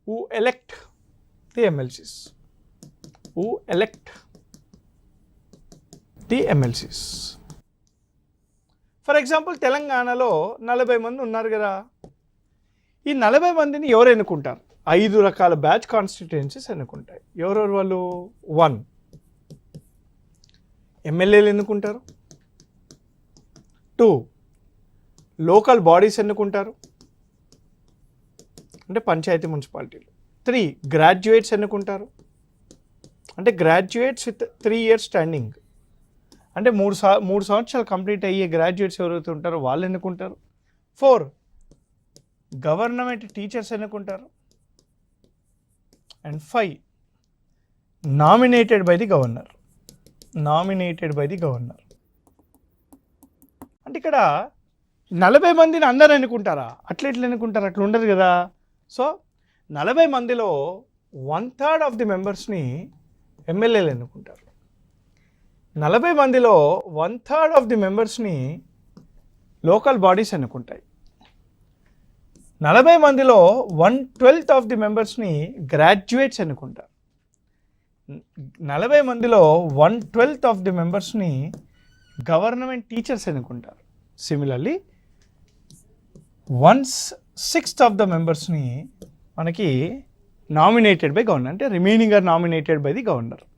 who elect the MLCs. Who elect the MLCs. For example తెలంగాణలో 40 మంది ఉన్నారు కదా, ఈ 40 మందిని ఎవరు ఎన్నుకుంటారు? 5 రకాల బ్యాచ్ కాన్స్టిట్యుయెన్సీస్ ఎన్నుకుంటాయి. ఎవరెవరు వాళ్ళు? 1 ఎమ్మెల్యేలు ఎన్నుకుంటారు, 2 లోకల్ బాడీస్ ఎన్నుకుంటారు అంటే పంచాయతీ మున్సిపాలిటీలు, 3 గ్రాడ్యుయేట్స్ ఎన్నుకుంటారు అంటే గ్రాడ్యుయేట్స్ విత్ 3 years స్టాండింగ్ అంటే 3 సంవత్సరాలు కంప్లీట్ అయ్యే గ్రాడ్యుయేట్స్ ఎవరైతే ఉంటారో వాళ్ళు ఎన్నుకుంటారు, 4 గవర్నమెంట్ టీచర్స్ ఎన్నుకుంటారు, and 5 nominated by the governor. Nominated by the governor అంటే ఇక్కడ 40 మందిని అందరూ ఎన్నుకుంటారా? అట్లా ఎన్నుకుంటారు? అట్లా ఉండదు కదా. సో 40 మందిలో 1/3 ఆఫ్ ది మెంబర్స్ని ఎమ్మెల్యేలు ఎన్నుకుంటారు. 40 మందిలో 1/3 ఆఫ్ ది మెంబర్స్ని లోకల్ బాడీస్ ఎన్నుకుంటాయి. 40 మందిలో 1/12 ఆఫ్ ది మెంబర్స్ని గ్రాడ్యుయేట్స్ ఎన్నుకుంటారు. 40 మందిలో 1/12 ఆఫ్ ది మెంబర్స్ని గవర్నమెంట్ టీచర్స్ ఎన్నుకుంటారు. సిమిలర్లీ 1/6 ఆఫ్ ద మెంబర్స్ని మనకి నామినేటెడ్ బై గవర్నర్ అంటే remaining are nominated by the governor.